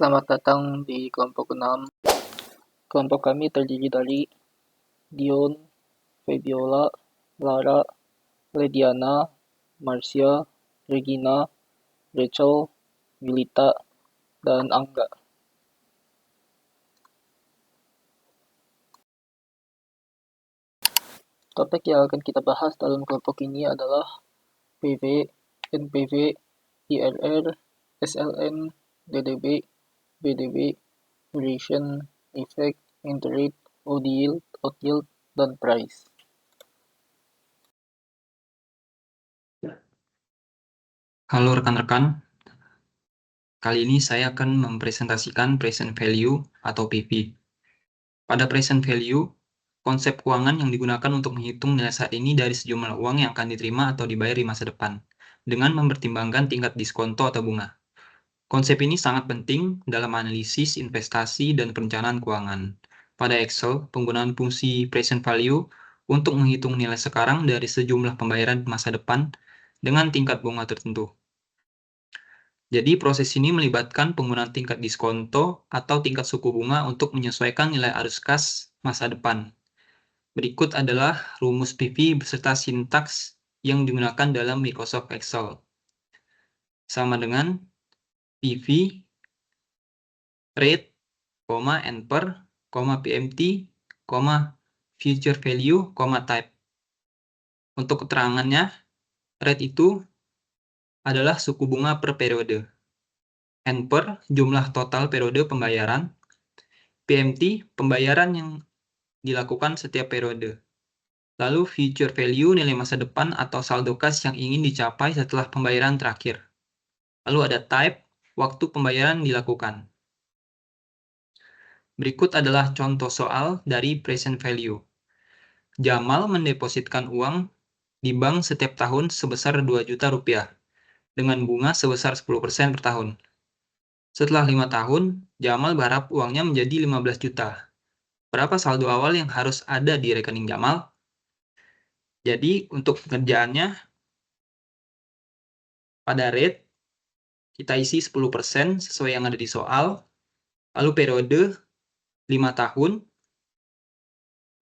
Selamat datang di kelompok 6. Kelompok kami terdiri dari Dion, Febiola, Lara, Lediana, Marcia, Regina, Rachel, Wilita, dan Angga. Topik yang akan kita bahas dalam kelompok ini adalah PV, NPV, IRR, SLN, DDB, BDB, duration, effect, interest, odd yield, dan price. Halo rekan-rekan, kali ini saya akan mempresentasikan present value atau PV. Pada present value, konsep keuangan yang digunakan untuk menghitung nilai saat ini dari sejumlah uang yang akan diterima atau dibayar di masa depan, dengan mempertimbangkan tingkat diskonto atau bunga. Konsep ini sangat penting dalam analisis investasi dan perencanaan keuangan. Pada Excel, penggunaan fungsi present value untuk menghitung nilai sekarang dari sejumlah pembayaran di masa depan dengan tingkat bunga tertentu. Jadi proses ini melibatkan penggunaan tingkat diskonto atau tingkat suku bunga untuk menyesuaikan nilai arus kas masa depan. Berikut adalah rumus PV beserta sintaks yang digunakan dalam Microsoft Excel. Sama dengan PV, rate, NPER, PMT, future value, type. Untuk keterangannya, rate itu adalah suku bunga per periode. NPER, jumlah total periode pembayaran. PMT, pembayaran yang dilakukan setiap periode. Lalu future value, nilai masa depan atau saldo kas yang ingin dicapai setelah pembayaran terakhir. Lalu ada type, waktu pembayaran dilakukan. Berikut adalah contoh soal dari present value. Jamal mendepositkan uang di bank setiap tahun sebesar 2 juta rupiah, dengan bunga sebesar 10% per tahun. Setelah 5 tahun, Jamal berharap uangnya menjadi 15 juta. Berapa saldo awal yang harus ada di rekening Jamal? Jadi, untuk pengerjaannya, pada rate, kita isi 10% sesuai yang ada di soal, lalu periode 5 tahun,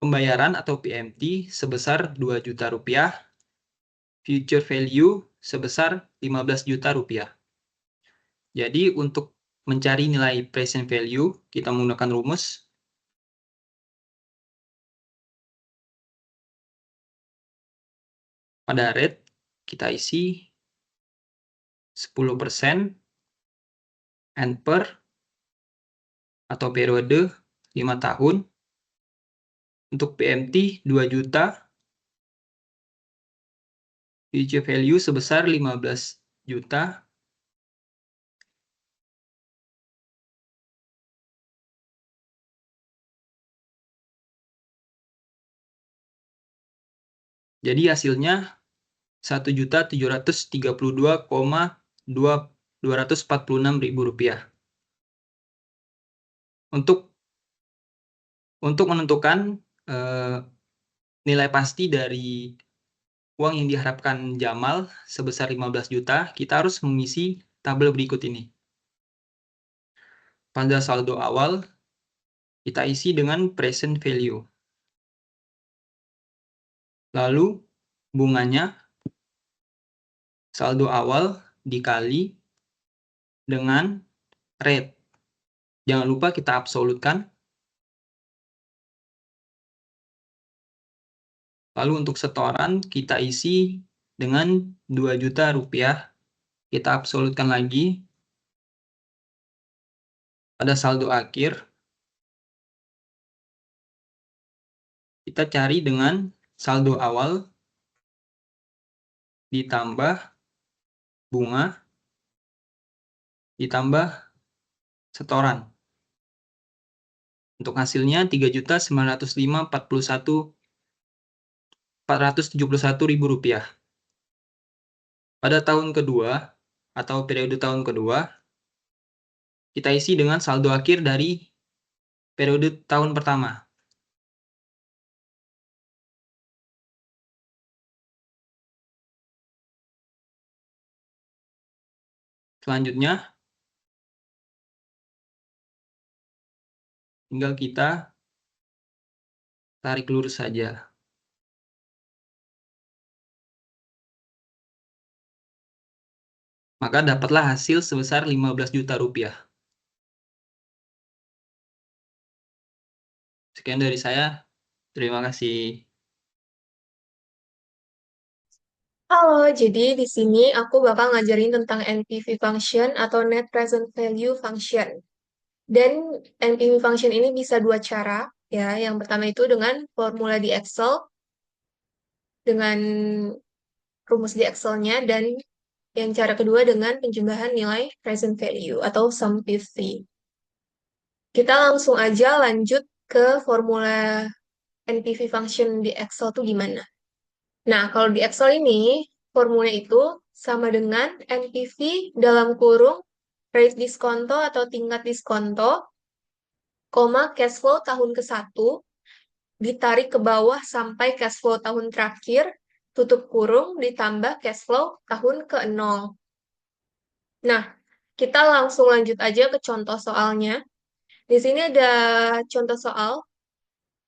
pembayaran atau PMT sebesar 2 juta rupiah, future value sebesar 15 juta rupiah. Jadi untuk mencari nilai present value, kita menggunakan rumus pada rate, kita isi 10% NPER atau periode 5 tahun, untuk PMT 2 juta, future value sebesar 15 juta, jadi hasilnya 1.732.246.000 rupiah. Untuk menentukan nilai pasti dari uang yang diharapkan Jamal sebesar 15 juta, kita harus mengisi tabel berikut ini. Pada saldo awal, kita isi dengan present value. Lalu, bunganya, saldo awal dikali dengan rate. Jangan lupa kita absolutkan. Lalu untuk setoran, kita isi dengan 2 juta rupiah. Kita absolutkan lagi. Pada saldo akhir, kita cari dengan saldo awal ditambah bunga ditambah setoran. Untuk hasilnya 3.905.471.471.000 rupiah. Pada tahun kedua atau periode tahun kedua, kita isi dengan saldo akhir dari periode tahun pertama. Selanjutnya, tinggal kita tarik lurus saja. Maka dapatlah hasil sebesar 15 juta rupiah. Sekian dari saya. Terima kasih. Halo, jadi di sini aku bakal ngajarin tentang NPV function atau Net Present Value Function. Dan NPV function ini bisa dua cara, ya. Yang pertama itu dengan formula di Excel, dengan rumus di Excel-nya, dan yang cara kedua dengan penjumlahan nilai present value atau sum PV. Kita langsung aja lanjut ke formula NPV function di Excel tuh gimana. Nah, kalau di Excel ini, formulanya itu sama dengan NPV dalam kurung rate diskonto atau tingkat diskonto, koma cash flow tahun ke-1, ditarik ke bawah sampai cash flow tahun terakhir, tutup kurung, ditambah cash flow tahun ke-0. Nah, kita langsung lanjut aja ke contoh soalnya. Di sini ada contoh soal,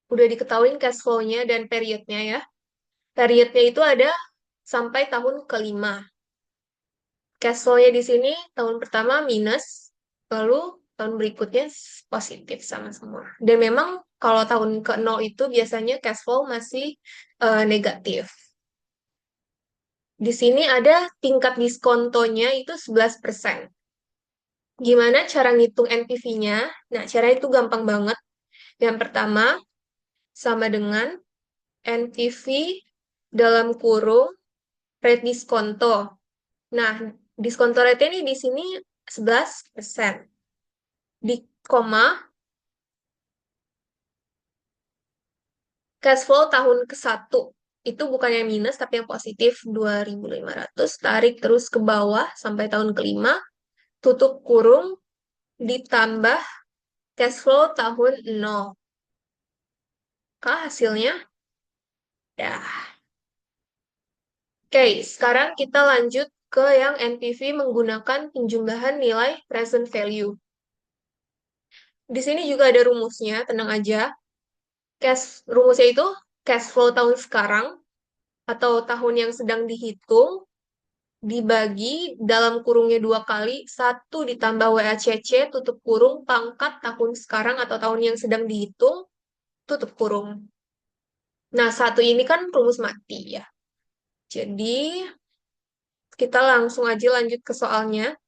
udah diketahui cash flow-nya dan periodnya ya. Periodnya itu ada sampai tahun ke-5. Cash flow-nya di sini tahun pertama minus, lalu tahun berikutnya positif sama semua. Dan memang kalau tahun ke-0 itu biasanya cash flow masih negatif. Di sini ada tingkat diskontonya itu 11%. Gimana cara ngitung NPV-nya? Nah, cara itu gampang banget. Yang pertama, sama dengan NPV dalam kurung rate diskonto. Nah, diskonto rate ini di sini 11%. Di koma, cash flow tahun ke-1. Itu bukannya minus, tapi yang positif 2.500. Tarik terus ke bawah sampai tahun ke-5. Tutup kurung, ditambah cash flow tahun 0. Kah hasilnya? Dah. Oke, sekarang kita lanjut ke yang NPV menggunakan penjumlahan nilai present value. Di sini juga ada rumusnya, tenang aja. Rumusnya itu cash flow tahun sekarang atau tahun yang sedang dihitung dibagi dalam kurungnya 2 kali, 1 ditambah WACC, tutup kurung, pangkat tahun sekarang atau tahun yang sedang dihitung, tutup kurung. Nah, 1 ini kan rumus mati ya. Jadi, kita langsung aja lanjut ke soalnya.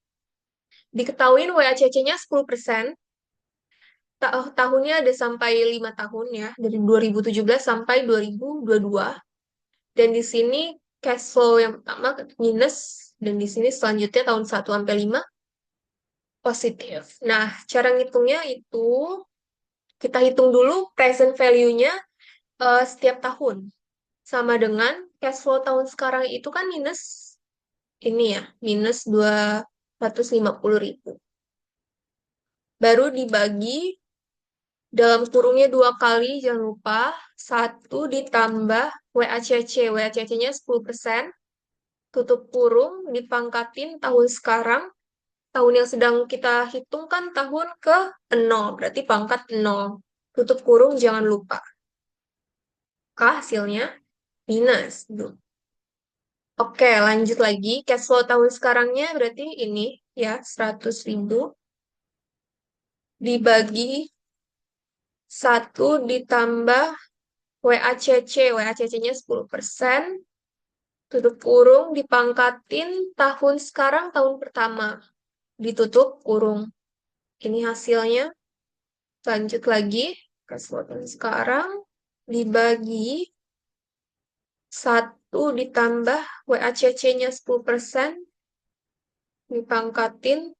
Diketahui WACC-nya 10%, tahunnya ada sampai 5 tahun ya, dari 2017 sampai 2022. Dan di sini cash flow yang pertama minus, dan di sini selanjutnya tahun 1 sampai 5 positif. Nah, cara ngitungnya itu kita hitung dulu present value-nya setiap tahun. Sama dengan cash flow tahun sekarang itu kan minus ini ya, minus 250.000. Baru dibagi dalam kurungnya 2 kali, jangan lupa. 1 ditambah WACC. WACC-nya 10%. Tutup kurung, dipangkatin tahun sekarang. Tahun yang sedang kita hitung kan tahun ke-0. Berarti pangkat 0. Tutup kurung, jangan lupa. Kah hasilnya? Minus. Oke, lanjut lagi. Cash flow tahun sekarangnya berarti ini ya, 100.000. Dibagi 1 ditambah WACC. WACC-nya 10%. Tutup kurung, dipangkatin tahun sekarang, tahun pertama. Ditutup kurung. Ini hasilnya. Lanjut lagi. Cash flow tahun sekarang. Dibagi 1 ditambah WACC-nya 10%. Dipangkatin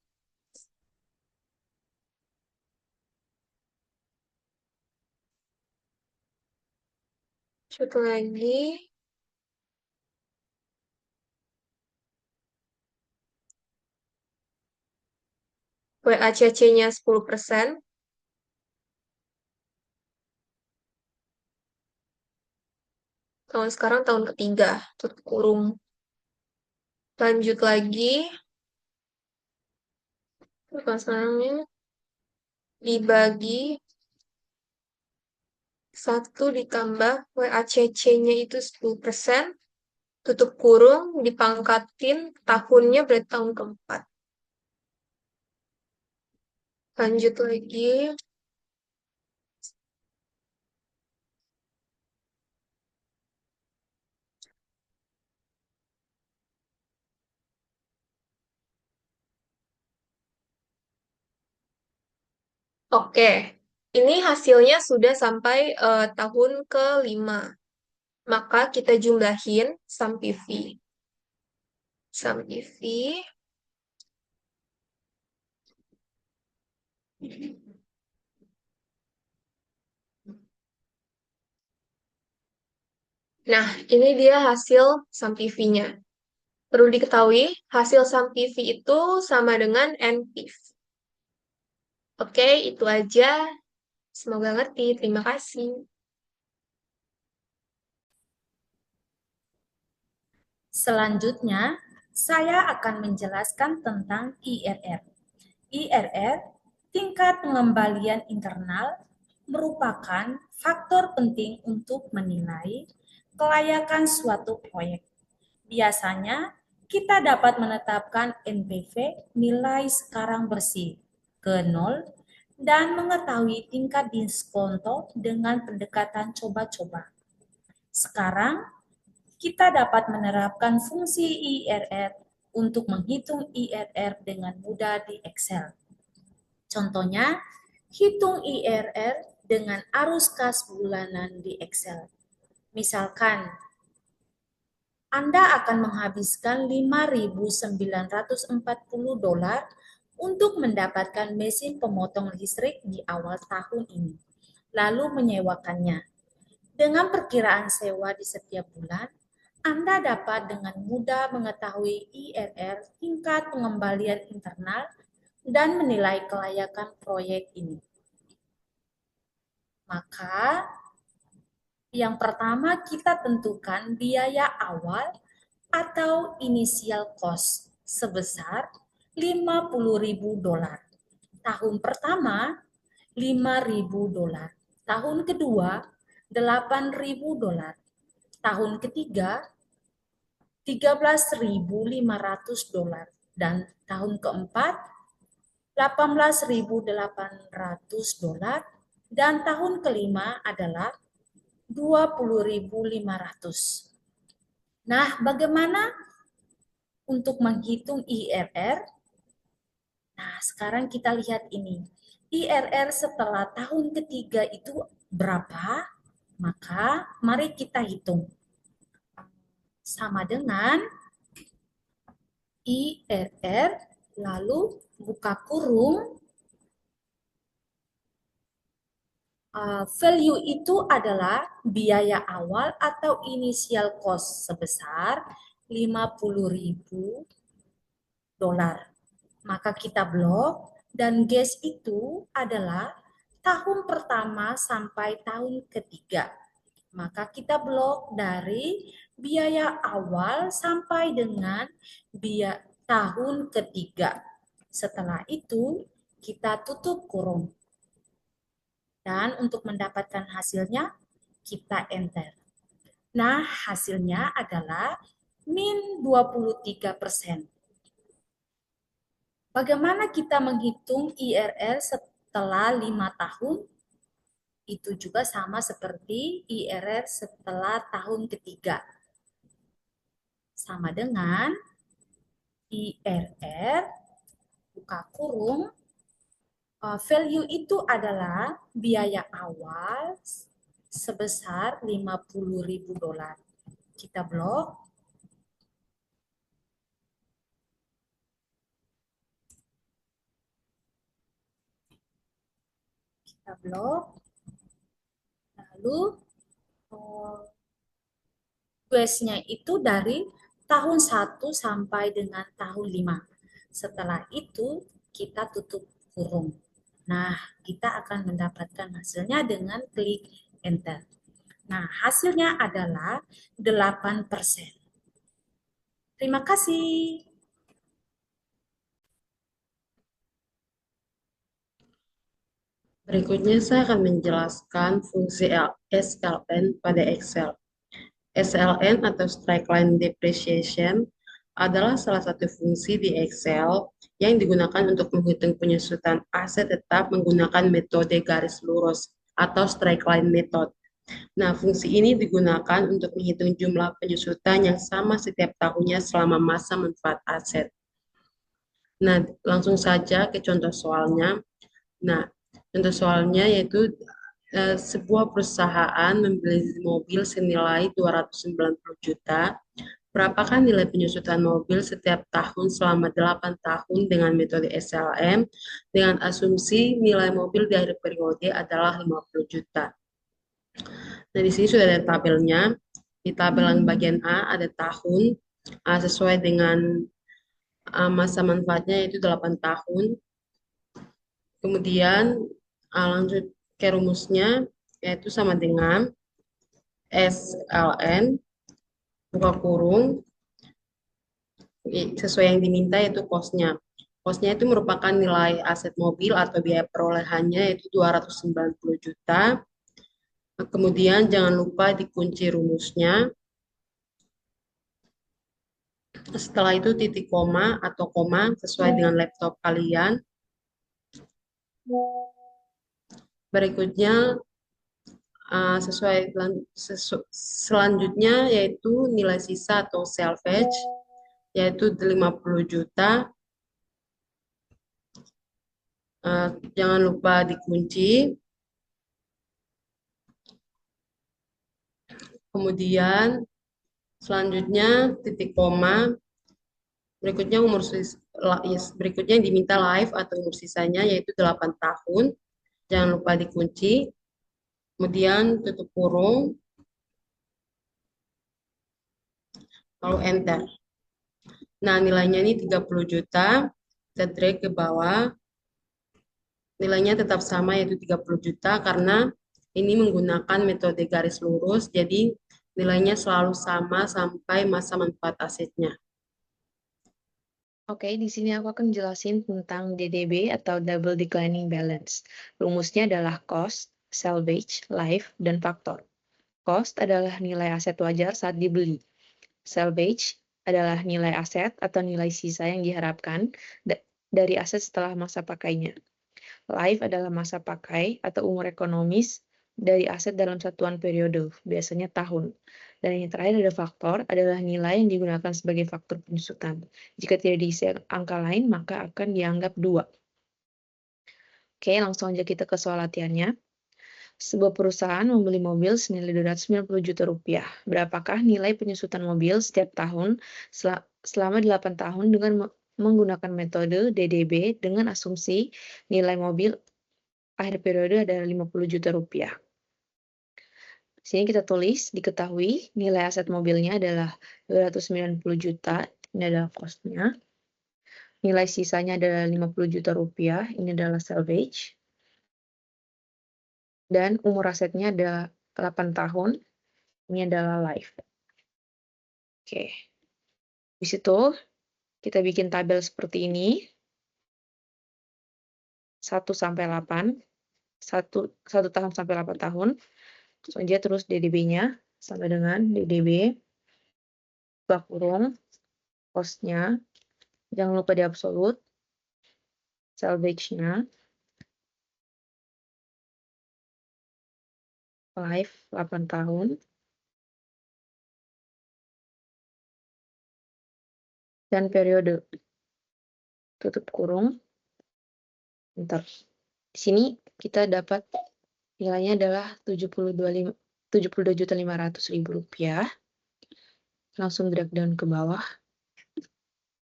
satu lagi. WACC-nya 10%. Tahun sekarang tahun ketiga. Tutup kurung. Lanjut lagi. Tahun sekarangnya dibagi 1 ditambah WACC-nya itu 10%, tutup kurung, dipangkatin, tahunnya berarti tahun keempat. Lanjut lagi. Oke, ini hasilnya sudah sampai tahun ke-5. Maka kita jumlahin sum PV. Sum PV. Nah, ini dia hasil sum PV-nya. Perlu diketahui, hasil sum PV itu sama dengan NPV. Oke, itu aja. Semoga ngerti. Terima kasih. Selanjutnya, saya akan menjelaskan tentang IRR. IRR, tingkat pengembalian internal, merupakan faktor penting untuk menilai kelayakan suatu proyek. Biasanya, kita dapat menetapkan NPV nilai sekarang bersih ke 0 dan mengetahui tingkat diskonto dengan pendekatan coba-coba. Sekarang, kita dapat menerapkan fungsi IRR untuk menghitung IRR dengan mudah di Excel. Contohnya, hitung IRR dengan arus kas bulanan di Excel. Misalkan, Anda akan menghabiskan $5.940 untuk mendapatkan mesin pemotong listrik di awal tahun ini, lalu menyewakannya. Dengan perkiraan sewa di setiap bulan, Anda dapat dengan mudah mengetahui IRR tingkat pengembalian internal dan menilai kelayakan proyek ini. Maka, yang pertama kita tentukan biaya awal atau initial cost sebesar $50.000. Tahun pertama, $5.000. Tahun kedua, $8.000. Tahun ketiga, $13.500. Dan tahun keempat, $18.800. Dan tahun kelima adalah $20.500. Nah, bagaimana untuk menghitung IRR? Nah, sekarang kita lihat ini. IRR setelah tahun ketiga itu berapa? Maka mari kita hitung. Sama dengan IRR, lalu buka kurung, value itu adalah biaya awal atau initial cost sebesar $50.000. Maka kita blok, dan guess itu adalah tahun pertama sampai tahun ketiga. Maka kita blok dari biaya awal sampai dengan tahun ketiga. Setelah itu, kita tutup kurung. Dan untuk mendapatkan hasilnya, kita enter. Nah, hasilnya adalah min 23%. Bagaimana kita menghitung IRR setelah 5 tahun? Itu juga sama seperti IRR setelah tahun ketiga. Sama dengan IRR, buka kurung, value itu adalah biaya awal sebesar $50.000. Kita blok. Kita blok. Lalu quest-nya itu dari tahun 1 sampai dengan tahun 5. Setelah itu kita tutup kurung. Nah, kita akan mendapatkan hasilnya dengan klik enter. Nah, hasilnya adalah 8%. Terima kasih. Berikutnya saya akan menjelaskan fungsi SLN pada Excel. SLN atau Straight Line Depreciation adalah salah satu fungsi di Excel yang digunakan untuk menghitung penyusutan aset tetap menggunakan metode garis lurus atau straight line method. Nah, fungsi ini digunakan untuk menghitung jumlah penyusutan yang sama setiap tahunnya selama masa manfaat aset. Nah, langsung saja ke contoh soalnya. Nah, contoh soalnya yaitu sebuah perusahaan membeli mobil senilai 290 juta. Berapakah nilai penyusutan mobil setiap tahun selama 8 tahun dengan metode SLM dengan asumsi nilai mobil di akhir periode adalah 50 juta. Nah, di sini sudah ada tabelnya. Di tabel yang bagian A ada tahun sesuai dengan masa manfaatnya yaitu 8 tahun. Kemudian lanjut ke rumusnya yaitu sama dengan SLN buka kurung sesuai yang diminta yaitu cost-nya. Cost-nya itu merupakan nilai aset mobil atau biaya perolehannya yaitu 290 juta. Kemudian jangan lupa dikunci rumusnya. Setelah itu titik koma atau koma sesuai dengan laptop kalian. Berikutnya selanjutnya yaitu nilai sisa atau salvage yaitu 50 juta. Jangan lupa dikunci. Kemudian selanjutnya titik koma. Berikutnya berikutnya yang diminta live atau umur sisanya yaitu 8 tahun. Jangan lupa dikunci. Kemudian tutup kurung. Lalu enter. Nah, nilainya ini 30 juta. Kita drag ke bawah. Nilainya tetap sama yaitu 30 juta karena ini menggunakan metode garis lurus. Jadi nilainya selalu sama sampai masa manfaat asetnya. Oke, di sini aku akan jelasin tentang DDB atau Double Declining Balance. Rumusnya adalah cost, salvage, life, dan faktor. Cost adalah nilai aset wajar saat dibeli. Salvage adalah nilai aset atau nilai sisa yang diharapkan dari aset setelah masa pakainya. Life adalah masa pakai atau umur ekonomis dari aset dalam satuan periode, biasanya tahun. Dan yang terakhir ada faktor, adalah nilai yang digunakan sebagai faktor penyusutan. Jika tidak diisi angka lain, maka akan dianggap 2. Oke, langsung aja kita ke soal latihannya. Sebuah perusahaan membeli mobil senilai 290 juta rupiah. Berapakah nilai penyusutan mobil setiap tahun selama 8 tahun dengan menggunakan metode DDB dengan asumsi nilai mobil akhir periode adalah 50 juta rupiah. Di sini kita tulis, diketahui nilai aset mobilnya adalah 290 juta, ini adalah cost-nya. Nilai sisanya adalah 50 juta rupiah, ini adalah salvage. Dan umur asetnya adalah 8 tahun, ini adalah life. Oke. Di situ kita bikin tabel seperti ini. 1 sampai 8. 1 tahun sampai 8 tahun. Langsung aja terus DDB-nya sampai dengan DDB buka kurung cost-nya. Jangan lupa di absolute. Salvage-nya. Life 8 tahun. Dan periode. Tutup kurung. Bentar. Di sini kita dapat nilainya adalah 72.500.000 rupiah. Langsung drag down ke bawah.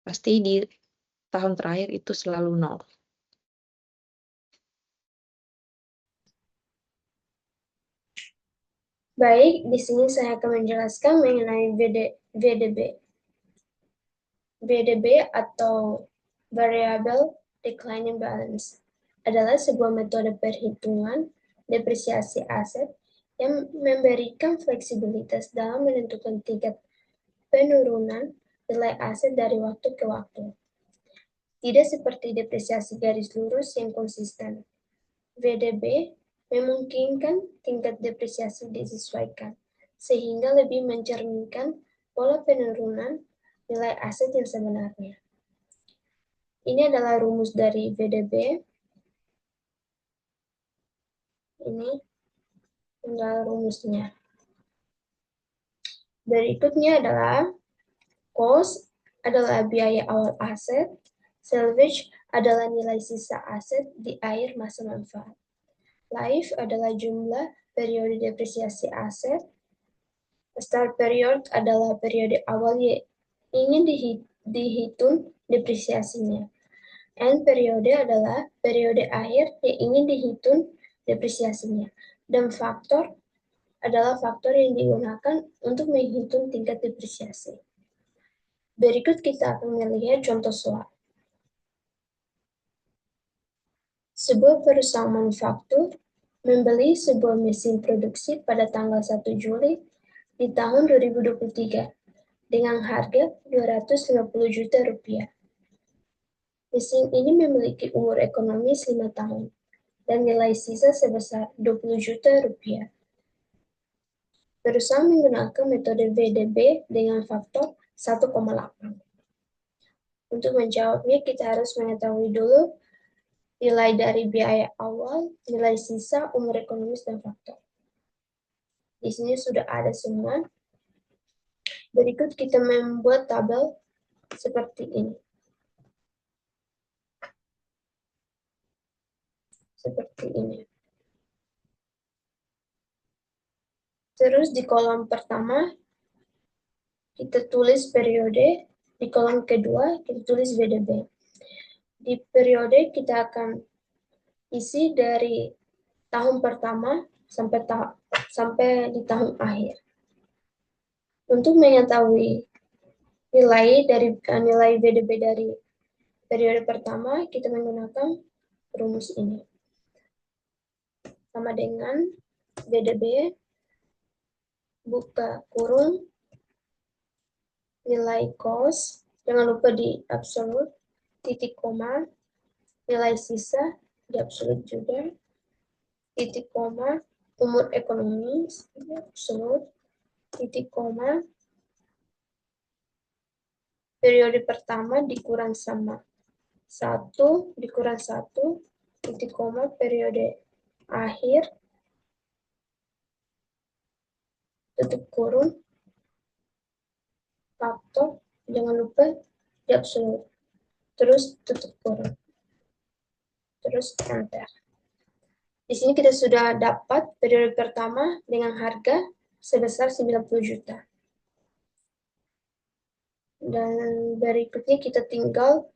Pasti di tahun terakhir itu selalu 0. Baik, di sini saya akan menjelaskan mengenai VDB. VDB atau Variable Declining Balance adalah sebuah metode perhitungan depresiasi aset yang memberikan fleksibilitas dalam menentukan tingkat penurunan nilai aset dari waktu ke waktu. Tidak seperti depresiasi garis lurus yang konsisten. VDB memungkinkan tingkat depresiasi disesuaikan, sehingga lebih mencerminkan pola penurunan nilai aset yang sebenarnya. Ini adalah rumus dari VDB. Ini adalah rumusnya. Berikutnya adalah cost adalah biaya awal aset, salvage adalah nilai sisa aset di akhir masa manfaat. Life adalah jumlah periode depresiasi aset. Start period adalah periode awal yang ingin dihitung depresiasinya. End periode adalah periode akhir yang ingin dihitung depresiasinya. Dan faktor adalah faktor yang digunakan untuk menghitung tingkat depresiasi. Berikut kita akan melihat contoh soal. Sebuah perusahaan manufaktur membeli sebuah mesin produksi pada tanggal 1 Juli di tahun 2023 dengan harga 250 juta rupiah. Mesin ini memiliki umur ekonomis 5 tahun dan nilai sisa sebesar 20 juta rupiah. Perusahaan menggunakan metode VDB dengan faktor 1,8. Untuk menjawabnya, kita harus mengetahui dulu nilai dari biaya awal, nilai sisa, umur ekonomis, dan faktor. Di sini sudah ada semua. Berikut kita membuat tabel seperti ini. Seperti ini. Terus di kolom pertama, kita tulis periode. Di kolom kedua, kita tulis VDB. Di periode, kita akan isi dari tahun pertama sampai di tahun akhir. Untuk mengetahui nilai VDB dari periode pertama, kita menggunakan rumus ini. Sama dengan VDB, buka kurung, nilai cost, jangan lupa di absolut, titik koma, nilai sisa, di absolut juga, titik koma, umur ekonomis, di absolut, titik koma, periode pertama dikurang sama 1, dikurang 1, titik koma, periode akhir, tutup kurung, faktor, jangan lupa di absolut, terus tutup kurung, terus enter. Di sini kita sudah dapat periode pertama dengan harga sebesar 90 juta. Dan berikutnya kita tinggal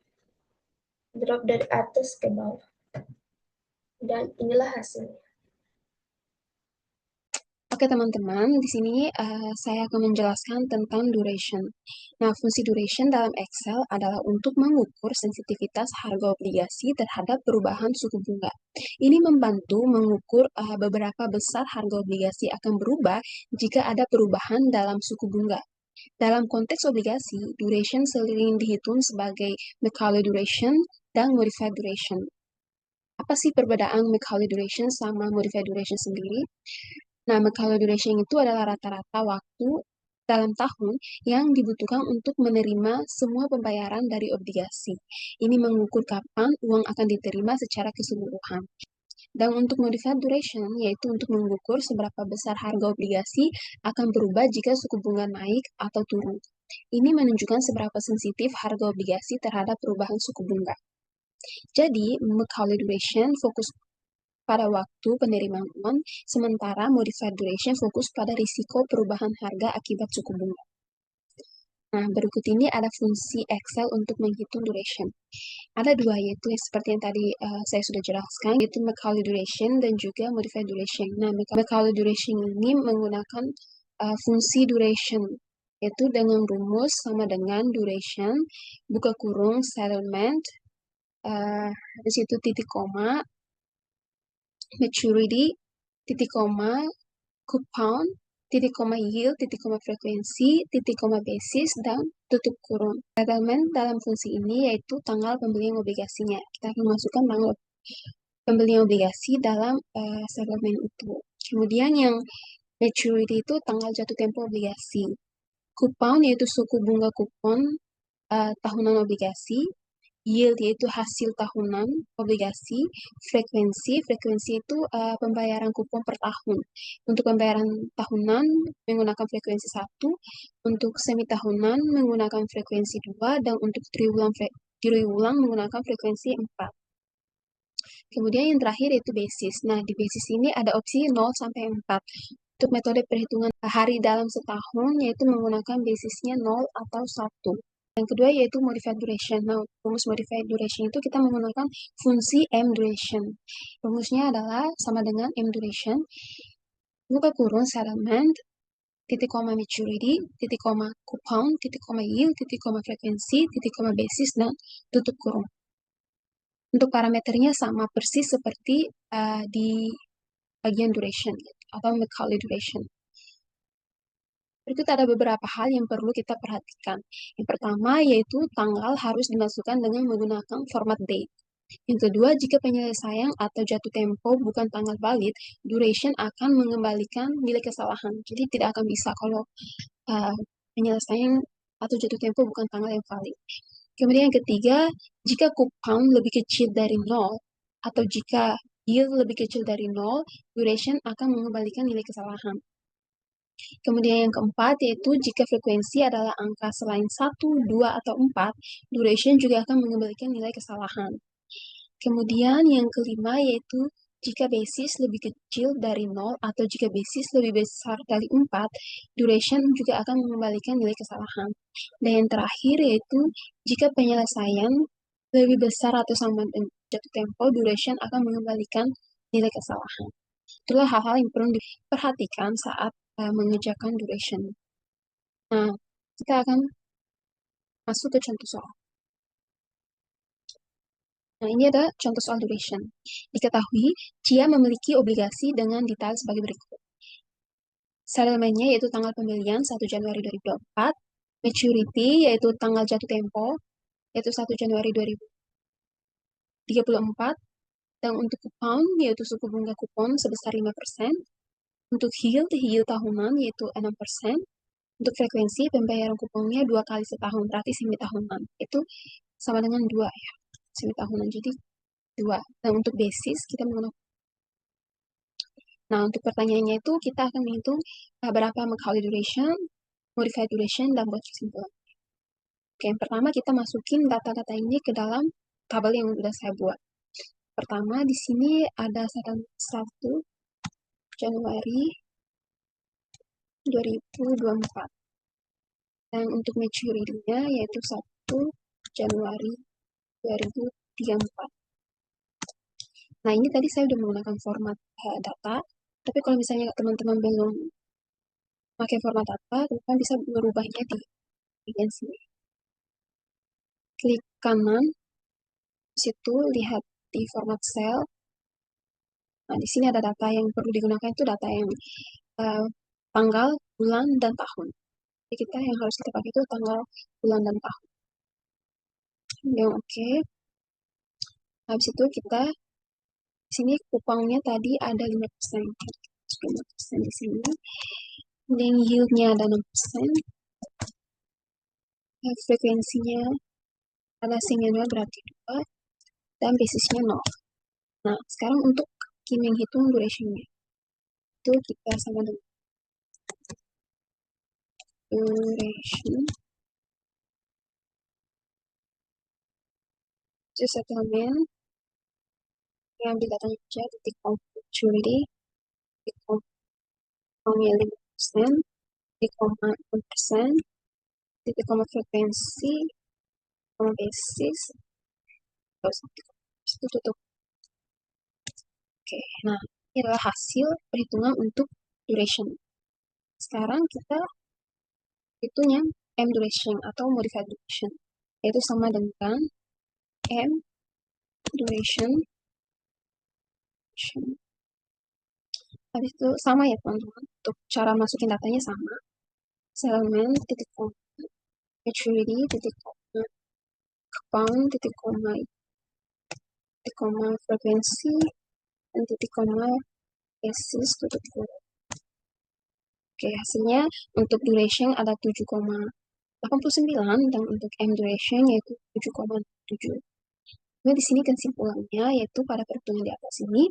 drop dari atas ke bawah. Dan inilah hasilnya. Oke teman-teman, di sini saya akan menjelaskan tentang duration. Nah, fungsi duration dalam Excel adalah untuk mengukur sensitivitas harga obligasi terhadap perubahan suku bunga. Ini membantu mengukur beberapa besar harga obligasi akan berubah jika ada perubahan dalam suku bunga. Dalam konteks obligasi, duration sering dihitung sebagai Macaulay duration dan modified duration. Apa sih perbedaan Macaulay duration sama modified duration sendiri? Nah, Macaulay duration itu adalah rata-rata waktu dalam tahun yang dibutuhkan untuk menerima semua pembayaran dari obligasi. Ini mengukur kapan uang akan diterima secara keseluruhan. Dan untuk modified duration, yaitu untuk mengukur seberapa besar harga obligasi akan berubah jika suku bunga naik atau turun. Ini menunjukkan seberapa sensitif harga obligasi terhadap perubahan suku bunga. Jadi, Macaulay duration fokus pada waktu penerimaan uang, sementara modified duration fokus pada risiko perubahan harga akibat suku bunga. Nah, berikut ini ada fungsi Excel untuk menghitung duration. Ada dua, yaitu seperti yang tadi saya sudah jelaskan, yaitu Macaulay duration dan juga modified duration. Nah, Macaulay duration ini menggunakan fungsi duration, yaitu dengan rumus sama dengan duration, buka kurung, settlement, di situ titik koma, maturity, titik koma, coupon, titik koma yield, titik koma frekuensi, titik koma basis, dan tutup kurung. Settlement dalam fungsi ini yaitu tanggal pembelian obligasinya. Kita akan masukkan tanggal pembelian obligasi dalam settlement itu. Kemudian yang maturity itu tanggal jatuh tempo obligasi. Coupon yaitu suku bunga kupon tahunan obligasi. Yield yaitu hasil tahunan obligasi. Frekuensi itu pembayaran kupon per tahun. Untuk pembayaran tahunan menggunakan frekuensi 1, untuk semi tahunan menggunakan frekuensi 2, dan untuk triwulan menggunakan frekuensi 4. Kemudian yang terakhir yaitu basis. Nah, di basis ini ada opsi 0 sampai 4. Untuk metode perhitungan hari dalam setahun, yaitu menggunakan basisnya 0 atau 1. Yang kedua yaitu modified duration. Nah, rumus modified duration itu kita menggunakan fungsi M duration. Rumusnya adalah sama dengan M duration, buka kurung settlement, titik koma maturity, titik koma coupon, titik koma yield, titik koma frekuensi, titik koma basis, dan tutup kurung. Untuk parameternya sama persis seperti di bagian duration atau Macaulay duration. Berikut ada beberapa hal yang perlu kita perhatikan. Yang pertama yaitu tanggal harus dimasukkan dengan menggunakan format date. Yang kedua, jika penyelesaian atau jatuh tempo bukan tanggal valid, duration akan mengembalikan nilai kesalahan. Jadi tidak akan bisa kalau penyelesaian atau jatuh tempo bukan tanggal yang valid. Kemudian yang ketiga, jika coupon lebih kecil dari 0 atau jika yield lebih kecil dari 0, duration akan mengembalikan nilai kesalahan. Kemudian yang keempat yaitu jika frekuensi adalah angka selain 1, 2, atau 4, duration juga akan mengembalikan nilai kesalahan. Kemudian yang kelima yaitu jika basis lebih kecil dari 0 atau jika basis lebih besar dari 4, duration juga akan mengembalikan nilai kesalahan. Dan yang terakhir yaitu jika penyelesaian lebih besar atau sama dengan jatuh tempo, duration akan mengembalikan nilai kesalahan. Itulah hal-hal yang perlu diperhatikan saat mengerjakan duration. Nah, kita akan masuk ke contoh soal. Nah, ini ada contoh soal duration. Diketahui, Cia memiliki obligasi dengan detail sebagai berikut. Settlement-nya yaitu tanggal pembelian 1 Januari 2024, maturity yaitu tanggal jatuh tempo yaitu 1 Januari 2034, dan untuk coupon yaitu suku bunga kupon sebesar 5%, untuk yield tahunan yaitu 6%, untuk frekuensi pembayaran kuponnya 2 kali setahun, berarti semi tahunan. Itu sama dengan 2 ya, semi tahunan, jadi 2. Dan untuk basis kita menggunakan. Nah, untuk pertanyaannya itu kita akan menghitung berapa Macaulay duration, modified duration, dan buat kesimpulan. Oke, yang pertama kita masukin data-data ini ke dalam tabel yang sudah saya buat. Pertama, di sini ada 1 Januari 2024. Dan untuk maturity-nya yaitu 1 Januari 2034. Nah, ini tadi saya sudah menggunakan format data, tapi kalau misalnya teman-teman belum pakai format data, teman-teman bisa merubahnya di bagian sini. Klik kanan, di situ lihat di format cell. Nah, di sini ada data yang perlu digunakan, itu data yang tanggal, bulan, dan tahun. Jadi kita yang harus kita pakai itu tanggal, bulan, dan tahun. Yang oke. Habis itu kita di sini kuponnya tadi ada 5%. 5% di sini. Kemudian yield-nya ada 6%. Frekuensinya ada singelnya berarti 2. Dan basisnya 0. Nah, sekarang untuk menghitung duration-nya. Itu kita sama dengan duration to settlement, yang ambil datanya aja, titik maturity, titik koma 5%, titik koma 6%, titik koma frekuensi, koma basis, terus itu tutup. Oke, nah ini adalah hasil perhitungan untuk duration. Sekarang kita hitungnya M duration atau modified duration, yaitu sama dengan M duration. Habis itu sama ya teman-teman, untuk cara masukin datanya sama. Settlement, titik koma, maturity, titik koma, coupon, titik koma, titik koma frekuensi, dan titik koma basis tutup kurung. Oke, hasilnya untuk duration ada 7,89 dan untuk M duration yaitu 7,7. Nah, di sini kesimpulannya yaitu pada perhitungan di atas ini,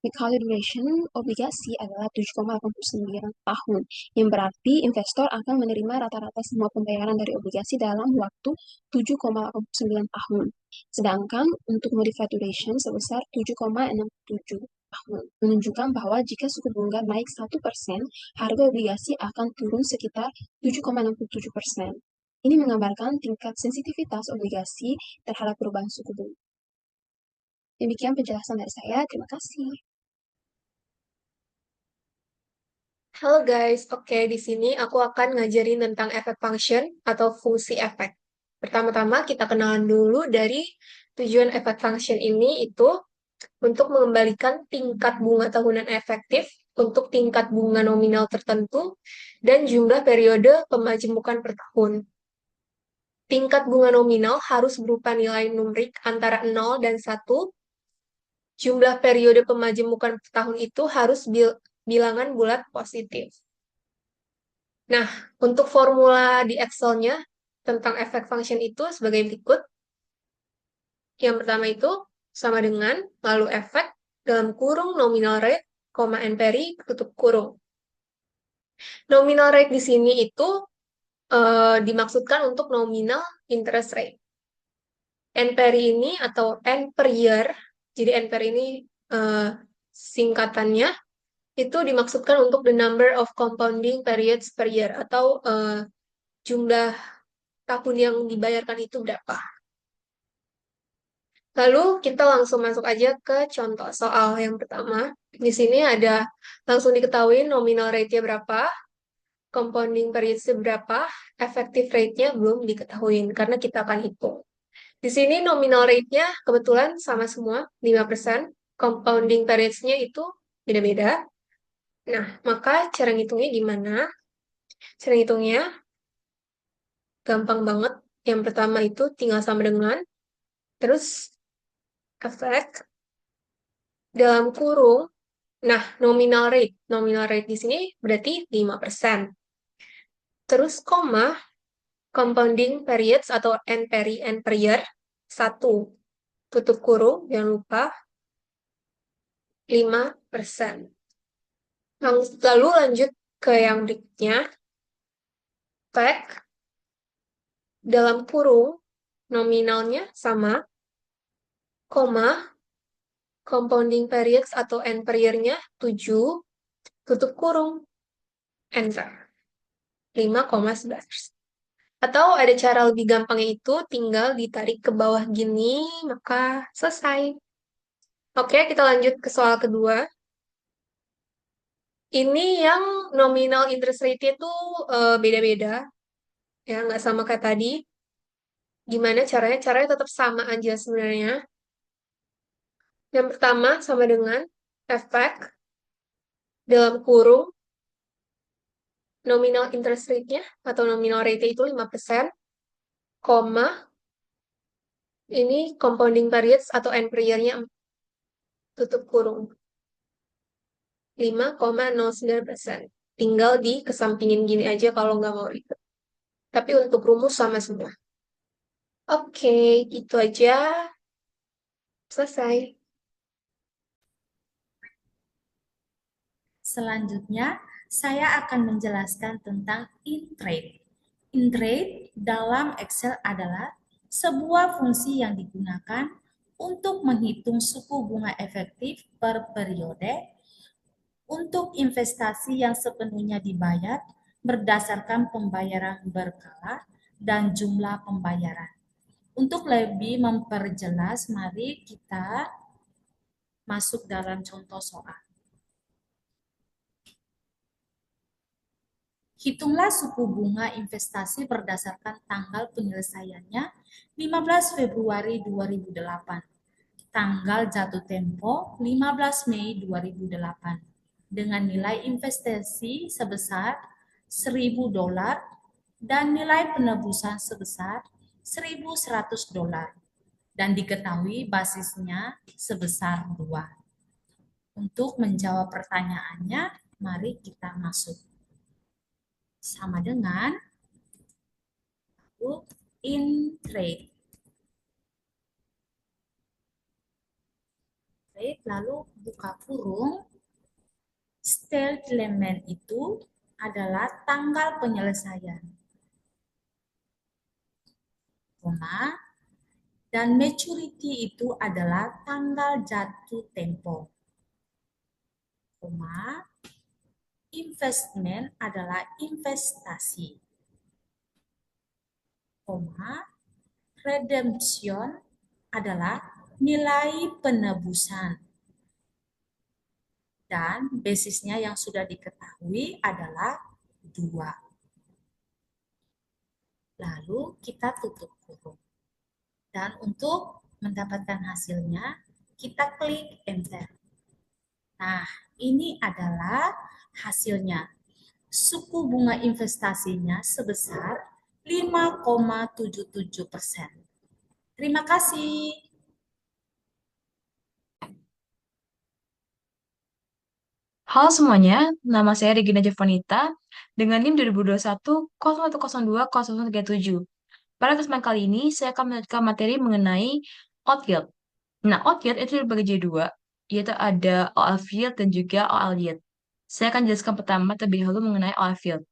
Mid-Career Duration obligasi adalah 7,89 tahun, yang berarti investor akan menerima rata-rata semua pembayaran dari obligasi dalam waktu 7,89 tahun. Sedangkan untuk Modified Duration sebesar 7,67 tahun, menunjukkan bahwa jika suku bunga naik 1%, harga obligasi akan turun sekitar 7,67%. Ini menggambarkan tingkat sensitivitas obligasi terhadap perubahan suku bunga. Demikian penjelasan dari saya. Terima kasih. Halo guys, oke, di sini aku akan ngajarin tentang efek function atau fungsi efek. Pertama-tama kita kenalan dulu dari tujuan efek function ini itu untuk mengembalikan tingkat bunga tahunan efektif untuk tingkat bunga nominal tertentu dan jumlah periode pemajemukan per tahun. Tingkat bunga nominal harus berupa nilai numerik antara 0 dan 1. Jumlah periode pemajemukan per tahun itu harus bilangan bulat positif. Nah, untuk formula di Excel-nya tentang efek function itu sebagai berikut. Yang pertama itu sama dengan lalu efek dalam kurung nominal rate, NPRI tutup kurung. Nominal rate di sini itu dimaksudkan untuk nominal interest rate. NPRI ini atau N per year, jadi NPRI ini singkatannya, itu dimaksudkan untuk the number of compounding periods per year, atau jumlah tahun yang dibayarkan itu berapa. Lalu kita langsung masuk aja ke contoh soal yang pertama. Di sini ada langsung diketahui nominal rate-nya berapa, compounding period-nya berapa, effective rate-nya belum diketahui karena kita akan hitung. Di sini nominal rate-nya kebetulan sama semua, 5%. Compounding periods-nya itu beda-beda. Nah, maka cara ngitungnya gimana? Cara ngitungnya gampang banget. Yang pertama itu tinggal sama dengan, terus efek dalam kurung. Nah, nominal rate di sini berarti 5%. Terus koma, compounding periods atau NPRI, N per year, 1. Tutup kurung, jangan lupa, 5%. Lalu lanjut ke yang berikutnya, efek dalam kurung, nominalnya sama, koma, compounding periods atau N per year-nya 7, tutup kurung, enter, 5,11%. Atau ada cara lebih gampangnya itu, tinggal ditarik ke bawah gini, maka selesai. Oke, kita lanjut ke soal kedua. Ini yang nominal interest rate-nya itu beda-beda, ya, nggak sama kayak tadi. Gimana caranya? Caranya tetap sama aja sebenarnya. Yang pertama sama dengan efek dalam kurung nominal interest rate-nya atau nominal rate itu 5%, koma, ini compounding periods atau N per year-nya tutup kurung, 5,09%. Tinggal dikesampingin gini aja kalau nggak mau ribet. Tapi untuk rumus sama semua. Oke, gitu aja. Selesai. Selanjutnya, saya akan menjelaskan tentang intrade. Intrade dalam Excel adalah sebuah fungsi yang digunakan untuk menghitung suku bunga efektif per periode untuk investasi yang sepenuhnya dibayar berdasarkan pembayaran berkala dan jumlah pembayaran. Untuk lebih memperjelas, mari kita masuk dalam contoh soal. Hitunglah suku bunga investasi berdasarkan tanggal penyelesaiannya 15 Februari 2008, tanggal jatuh tempo 15 Mei 2008, dengan nilai investasi sebesar $1.000 dan nilai penebusan sebesar $1.100. dan diketahui basisnya sebesar 2. Untuk menjawab pertanyaannya, mari kita masuk. Sama dengan in trade. Lalu buka kurung, settlement itu adalah tanggal penyelesaian, koma, dan maturity itu adalah tanggal jatuh tempo, koma, investment adalah investasi, koma, redemption adalah nilai penebusan. Dan basisnya yang sudah diketahui adalah 2. Lalu kita tutup kurung. Dan untuk mendapatkan hasilnya, kita klik enter. Nah, ini adalah hasilnya. Suku bunga investasinya sebesar 5,77%. Terima kasih. Halo semuanya, nama saya Regina Jovanita dengan NIM 2021 0102 Pada kesempatan kali ini, saya akan melanjutkan materi mengenai outyield. Nah, outyield itu dibagi jadi 2, yaitu ada OL field dan juga OL yield. Saya akan jelaskan pertama terlebih dahulu mengenai OL field.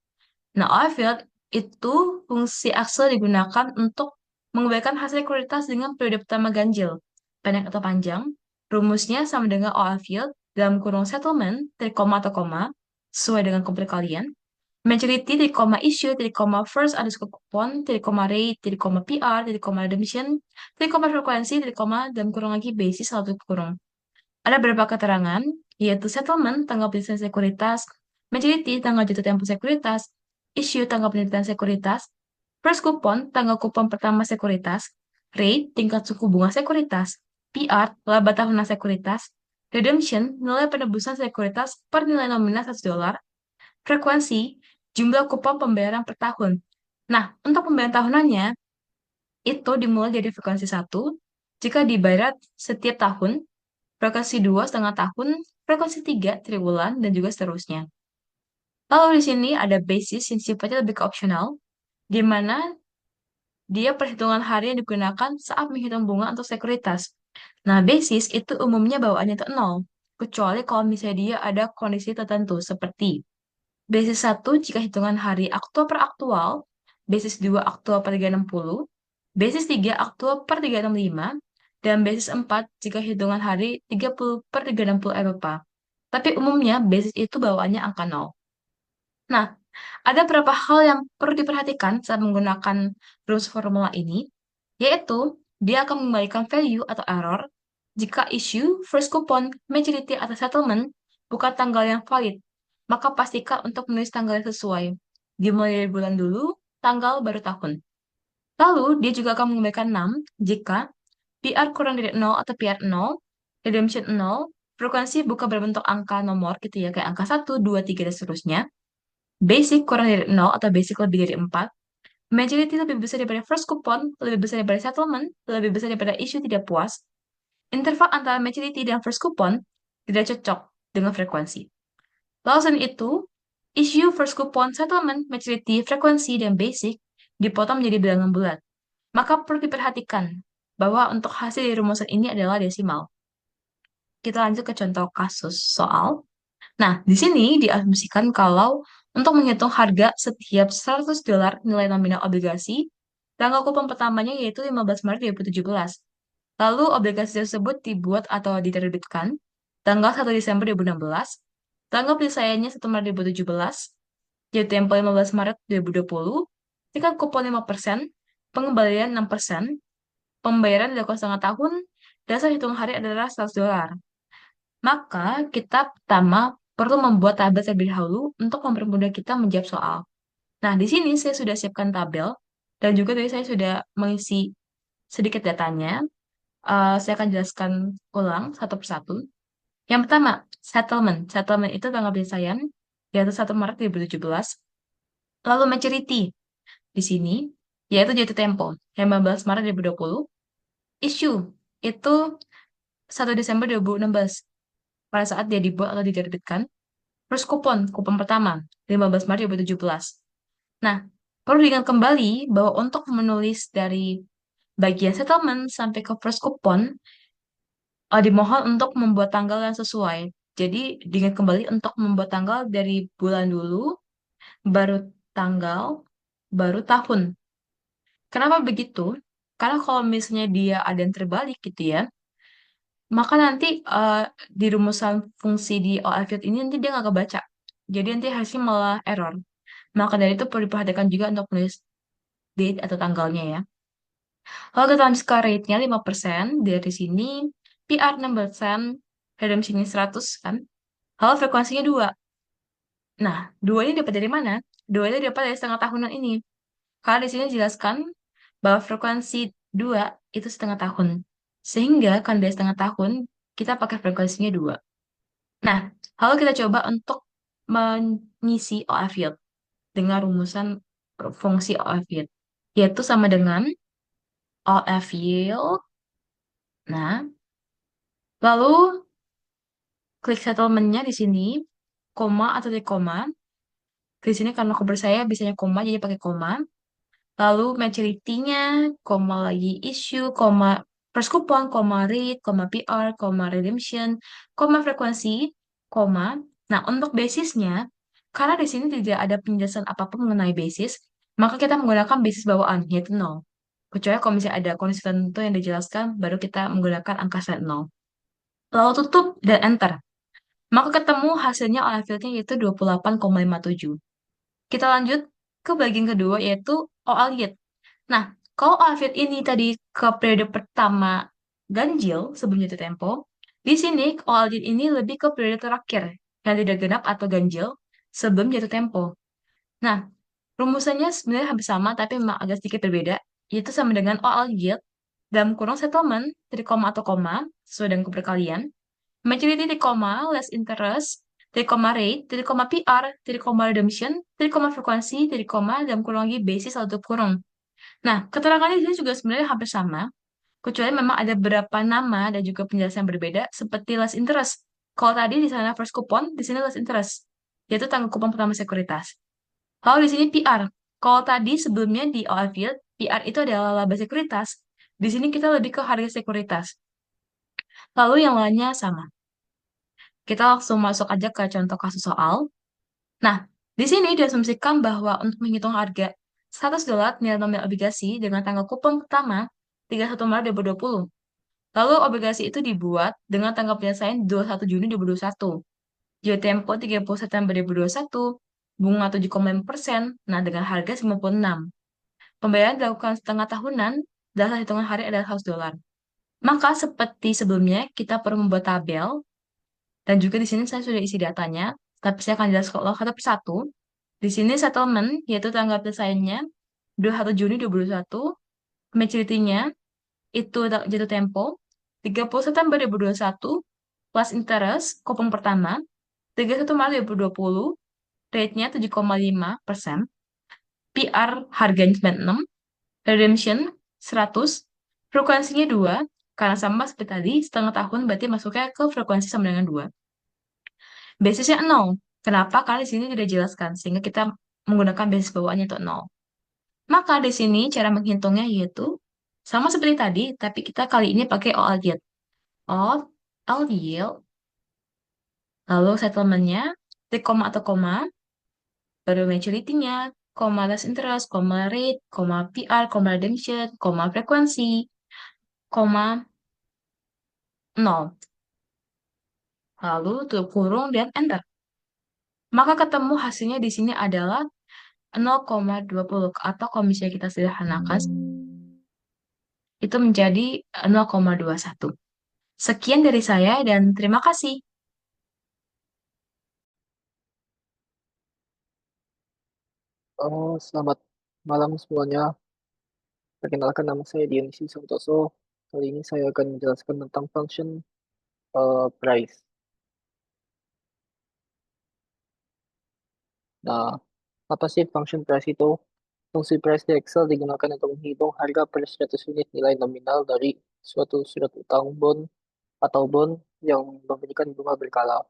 Nah, OL field itu fungsi Excel digunakan untuk mengembalikan hasil sekuritas dengan periode pertama ganjil, pendek atau panjang. Rumusnya sama dengan OL field dalam kurung settlement, titik koma atau koma, sesuai dengan komputer kalian. Maturity, titik koma issue, titik koma first underscore coupon, titik koma rate, titik koma PR, titik koma redemption, titik koma frekuensi, titik koma, dan kurung lagi basis satu kurung. Ada beberapa keterangan, yaitu settlement, tanggal penyelesaian sekuritas, maturity, tanggal jatuh tempo sekuritas, issue, tanggal penerbitan sekuritas, first coupon, tanggal kupon pertama sekuritas, rate, tingkat suku bunga sekuritas, PR, laba tahunan sekuritas, redemption, nilai penebusan sekuritas per nilai nominal $1, frekuensi, jumlah kupon pembayaran per tahun. Nah, untuk pembayaran tahunannya, itu dimulai dari frekuensi 1, jika dibayar setiap tahun, frekuensi 2 setengah tahun, frekuensi 3 triwulan, dan juga seterusnya. Lalu di sini ada basis yang sifatnya lebih ke opsional, di mana dia perhitungan hari yang digunakan saat menghitung bunga untuk sekuritas. Nah, basis itu umumnya bawaannya itu 0, kecuali kalau misalnya dia ada kondisi tertentu, seperti basis 1 jika hitungan hari aktual per aktual, basis 2 aktual per 360, basis 3 aktual per 365, dan basis 4 jika hitungan hari 30 per 360 Eropa. Tapi umumnya basis itu bawaannya angka 0. Nah, ada beberapa hal yang perlu diperhatikan saat menggunakan rules formula ini, yaitu dia akan mengembalikan value atau error jika issue, first coupon, maturity, atau settlement bukan tanggal yang valid. Maka pastikan untuk menulis tanggal yang sesuai. Dimulai dari bulan dulu, tanggal baru tahun. Lalu, dia juga akan mengembalikan 6 jika PR kurang dari 0 atau PR 0, redemption 0, frekuensi bukan berbentuk angka nomor gitu ya, kayak angka 1, 2, 3, dan seterusnya. Basic kurang dari 0 atau basic lebih dari 4. Majority lebih besar daripada first coupon, lebih besar daripada settlement, lebih besar daripada issue tidak puas. Interval antara maturity dan first coupon tidak cocok dengan frekuensi. Lalu selain itu, issue, first coupon, settlement, maturity, frekuensi, dan basic dipotong menjadi bilangan bulat. Maka perlu diperhatikan bahwa untuk hasil dari rumusan ini adalah desimal. Kita lanjut ke contoh kasus soal. Nah, di sini diasumsikan kalau untuk menghitung harga setiap $100 nilai nominal obligasi, tanggal kupon pertamanya yaitu 15 Maret 2017. Lalu obligasi tersebut dibuat atau diterbitkan tanggal 1 Desember 2016, tanggal penyelesaiannya 1 Maret 2017, jatuh tempo 15 Maret 2020, tingkat kupon 5%, pengembalian 6%, pembayaran dilakukan setengah tahun, dasar hitung hari adalah $100. Maka kita pertama perlu membuat tabel terlebih dahulu untuk mempermudah kita menjawab soal. Nah, di sini saya sudah siapkan tabel, dan juga tadi saya sudah mengisi sedikit datanya. Saya akan jelaskan ulang satu persatu. Yang pertama, settlement. Settlement itu tanggal penyelesaian, yaitu 1 Maret 2017. Lalu maturity, di sini, yaitu jatuh tempo, 15 Maret 2020. issue itu 1 Desember 2016 pada saat dia dibuat atau diterbitkan. Terus kupon pertama 15 Maret 2017. Nah, perlu diingat kembali bahwa untuk menulis dari bagian settlement sampai ke first coupon, dimohon untuk membuat tanggal yang sesuai. Jadi, diingat kembali untuk membuat tanggal dari bulan dulu, baru tanggal, baru tahun. Kenapa begitu? Karena kalau misalnya dia ada yang terbalik gitu ya, maka nanti di rumusan fungsi di OR field ini nanti dia nggak kebaca. Jadi nanti hasilnya malah error. Maka dari itu perlu diperhatikan juga untuk menulis date atau tanggalnya ya. Kalau kita lanjut ke rate-nya 5%, dari sini PR 6%, redemption-nya 100 kan. Kalau frekuensinya 2. Nah, 2 ini dapat dari mana? 2 ini dapat dari setengah tahunan ini. Karena di sini dijelaskan bahwa frekuensi 2 itu setengah tahun. Sehingga kan dari setengah tahun, kita pakai frekuensinya 2. Nah, lalu kita coba untuk mengisi OF field dengan rumusan fungsi OF field, yaitu sama dengan OF field. Nah, lalu klik settlement-nya di sini, koma atau di koma. Di sini karena aku saya biasanya koma, jadi pakai koma. Lalu maturity-nya, koma lagi issue, koma first coupon, koma rate, koma PR, koma redemption, koma frekuensi, koma. Nah, untuk basisnya, karena di sini tidak ada penjelasan apapun mengenai basis, maka kita menggunakan basis bawaan, yaitu 0. Kecuali kalau misalnya ada kondisi tertentu yang dijelaskan, baru kita menggunakan angka set 0. Lalu tutup dan enter. Maka ketemu hasilnya oleh fieldnya yaitu 28,57. Kita lanjut ke bagian kedua yaitu OL yield. Nah, kalau OL yield ini tadi ke periode pertama ganjil sebelum jatuh tempo, di sini OL yield ini lebih ke periode terakhir yang tidak genap atau ganjil sebelum jatuh tempo. Nah, rumusannya sebenarnya hampir sama tapi memang agak sedikit berbeda, yaitu sama dengan OL yield dalam kurung settlement, dari koma atau koma, sesuai dengan keperkalian, maturity titik koma, less interest, titik koma rate, titik koma PR, titik koma redemption, titik koma frekuensi, titik koma, dalam kurung lagi basis atau tutup kurung. Nah, keterangannya di sini juga sebenarnya hampir sama, kecuali memang ada beberapa nama dan juga penjelasan yang berbeda, seperti less interest. Kalau tadi di sana first coupon, di sini less interest, yaitu tanggal kupon pertama sekuritas. Lalu di sini PR. Kalau tadi sebelumnya di OL field, PR itu adalah laba sekuritas. Di sini kita lebih ke harga sekuritas. Lalu yang lainnya sama. Kita langsung masuk aja ke contoh kasus soal. Nah, di sini diasumsikan bahwa untuk menghitung harga $100 nilai nominal obligasi dengan tanggal kupon pertama 31 Maret 2020. Lalu obligasi itu dibuat dengan tanggal penyelesaian 21 Juni 2021. Jatuh tempo 30 September 2021, bunga 7,5%, nah dengan harga 96. Pembayaran dilakukan setengah tahunan, dasar hitungan hari adalah $100. Maka seperti sebelumnya, kita perlu membuat tabel dan juga di sini saya sudah isi datanya, tapi saya akan jelaskan satu persatu. Di sini settlement, yaitu tanggal penyelesaiannya 21 Juni 2021, maturity-nya itu jatuh tempo 30 September 2021, plus interest, kupon pertama, 31 Maret 2020, rate-nya 7,5%, PR harganya 96, redemption 100, frekuensinya 2, karena sama seperti tadi, setengah tahun berarti masuknya ke frekuensi sama dengan 2. Basisnya 0. Kenapa? Karena di sini tidak dijelaskan, sehingga kita menggunakan basis bawaannya untuk 0. Maka di sini cara menghitungnya yaitu sama seperti tadi, tapi kita kali ini pakai OL yield. OL yield, lalu settlement-nya, titik koma atau koma, baru maturity-nya, koma less interest, koma rate, koma PR, koma redemption, koma frekuensi, koma 0. Lalu tutup kurung dan enter. Maka ketemu hasilnya di sini adalah 0,20 atau kalau misalnya kita sederhanakan itu menjadi 0,21. Sekian dari saya dan terima kasih. Selamat malam semuanya. Perkenalkan, nama saya Dionisi Santoso. Kali ini saya akan menjelaskan tentang function price. Nah, apa sih function price itu? Fungsi price di Excel digunakan untuk menghitung harga per 100 unit nilai nominal dari suatu surat utang bond atau bond yang memberikan bunga berkala.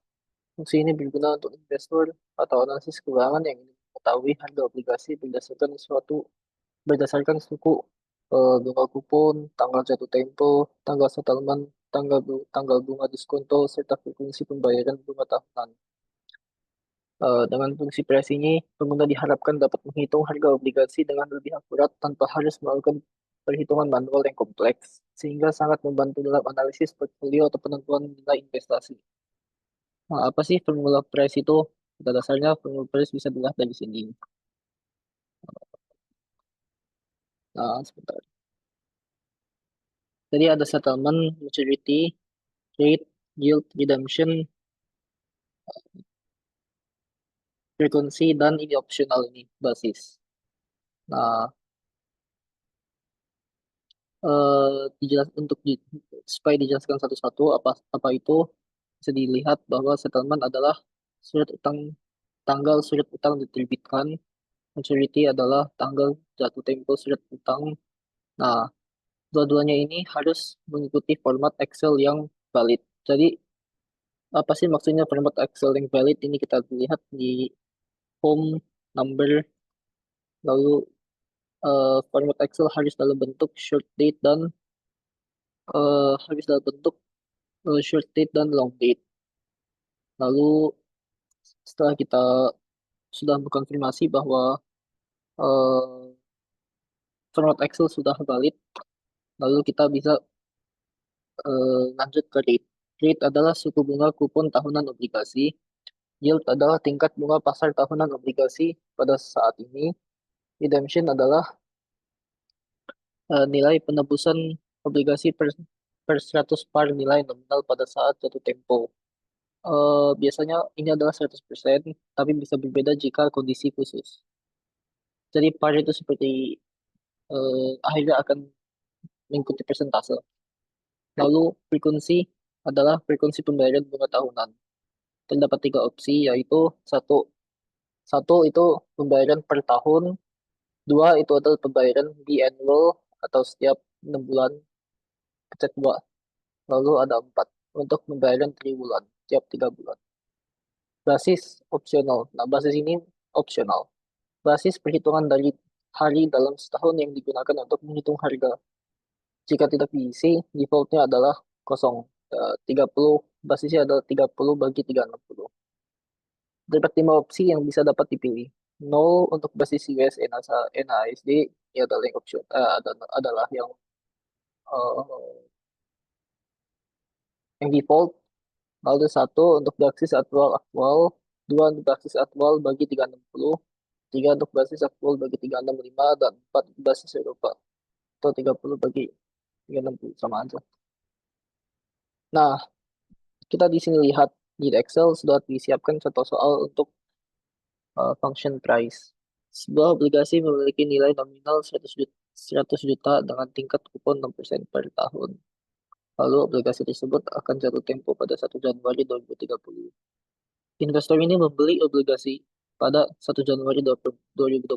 Fungsi ini berguna untuk investor atau analisis keuangan yang ingin mengetahui harga obligasi berdasarkan suku bunga kupon, tanggal jatuh tempo, tanggal settlement, tanggal bunga diskonto, serta frekuensi pembayaran bunga tahunan. Dengan fungsi pricing ini, pengguna diharapkan dapat menghitung harga obligasi dengan lebih akurat tanpa harus melakukan perhitungan manual yang kompleks, sehingga sangat membantu dalam analisis portfolio atau penentuan nilai investasi. Nah, apa sih formula price itu? Pada dasarnya, formula price bisa dilihat dari sini. Nah, sebentar. Jadi ada settlement, maturity, rate, yield, redemption, frequency, dan ini optional ini, basis. Nah, supaya dijelaskan satu-satu apa itu, bisa dilihat bahwa settlement adalah tanggal surat utang diterbitkan, maturity adalah tanggal jatuh tempo surat utang. Nah, dua-duanya ini harus mengikuti format Excel yang valid. Jadi, apa sih maksudnya format Excel yang valid? Ini kita lihat di home, number, lalu format Excel harus dalam bentuk short date dan short date dan long date. Lalu setelah kita sudah berkonfirmasi bahwa eh, format Excel sudah valid, lalu kita bisa lanjut ke rate. Rate adalah suku bunga kupon tahunan obligasi. Yield adalah tingkat bunga pasar tahunan obligasi pada saat ini. Redemption adalah nilai penebusan obligasi per 100 par nilai nominal pada saat jatuh tempo. Biasanya ini adalah 100%, tapi bisa berbeda jika kondisi khusus. Jadi par itu seperti akhirnya akan mengikuti persentase. Lalu frekuensi adalah frekuensi pembayaran bunga tahunan. Terdapat 3 opsi, yaitu satu itu pembayaran per tahun, 2 itu adalah pembayaran biannual atau setiap 6 bulan, pencet 2. Lalu ada 4 untuk pembayaran triwulan, tiap 3 bulan. Basis opsional. Nah, basis ini opsional. Basis perhitungan dari hari dalam setahun yang digunakan untuk menghitung harga. Jika tidak diisi, defaultnya adalah kosong. 30, basisnya adalah 30 bagi 360. Terdapat 5 opsi yang bisa dapat dipilih. 0 untuk basis US NASD, ini adalah yang adalah uh, yang default. Lalu 1 untuk basis aktual, 2 untuk basis aktual bagi 360, 3 untuk basis aktual bagi 365, dan 4 untuk basis Eropa. Atau 30 bagi 360, sama aja. Nah, kita di sini lihat di Excel sudah disiapkan contoh soal untuk function price. Sebuah obligasi memiliki nilai nominal 100 juta dengan tingkat kupon 6% per tahun. Lalu obligasi tersebut akan jatuh tempo pada 1 Januari 2030. Investor ini membeli obligasi pada 1 Januari 2024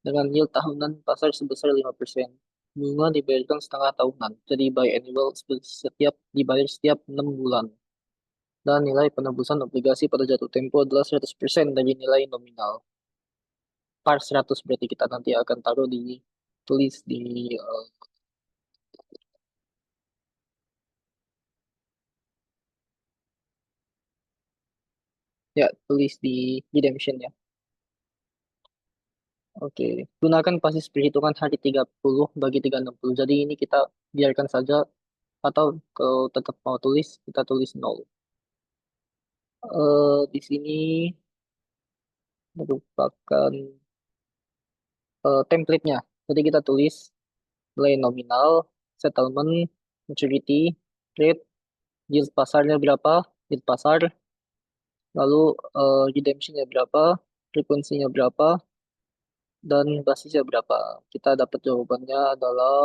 dengan yield tahunan pasar sebesar 5%. Bunga dibayarkan setengah tahunan, jadi biannual dibayar setiap 6 bulan. Dan nilai penebusan obligasi pada jatuh tempo adalah 100% dari nilai nominal. Par 100 berarti kita nanti akan tulis di tulis di redemption ya. Oke, gunakan basis perhitungan hari 30 bagi 360. Jadi ini kita biarkan saja, atau kalau tetap mau tulis, kita tulis 0. Di sini merupakan template-nya. Jadi kita tulis nilai nominal, settlement, maturity, rate, yield pasarnya berapa, yield pasar, lalu redemptionnya berapa, frekuensinya berapa, dan basisnya berapa. Kita dapat jawabannya adalah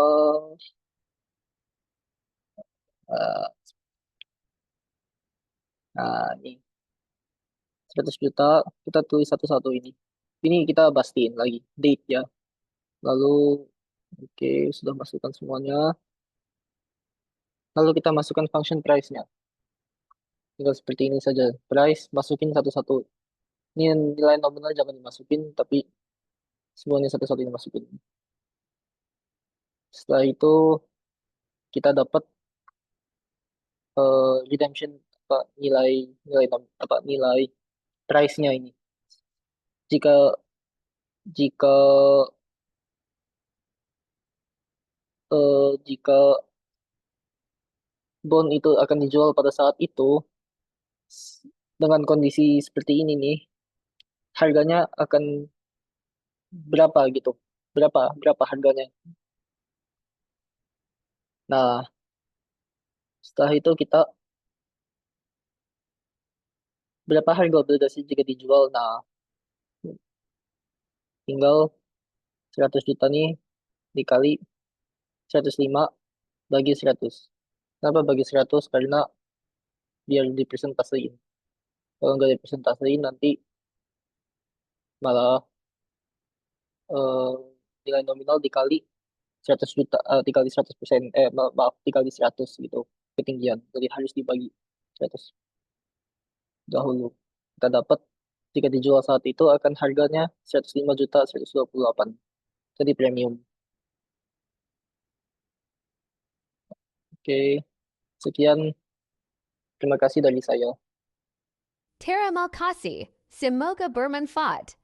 uh, nah ini 100 juta, kita tulis satu-satu ini. Ini kita pastiin lagi, date ya. Lalu, oke, sudah masukkan semuanya. Lalu kita masukkan function price-nya. Tinggal seperti ini saja. Price, masukin satu-satu. Ini nilai nominal jangan dimasukin, tapi semuanya satu-satu dimasukin. Setelah itu kita dapat redemption apa nilai nilai apa nilai price-nya ini. Jika jika jika bond itu akan dijual pada saat itu dengan kondisi seperti ini nih, harganya akan berapa gitu? Berapa harganya? Nah, setelah itu kita berapa harga obligasi jika dijual? Nah, tinggal 100 juta nih dikali 105 bagi 100. Kenapa bagi 100? Karena biar dipresentasiin. Kalau nggak dipresentasiin nanti malah eh, nilai nominal dikali 100 juta, dikali 100%, maaf, dikali 100 gitu, ketinggian. Jadi harus dibagi 100 dahulu. Kita dapat jika dijual saat itu akan harganya 105 juta 128. Jadi premium. Oke, sekian. Terima kasih dari saya. Tara Malkasi, Simoga Bermanfaat.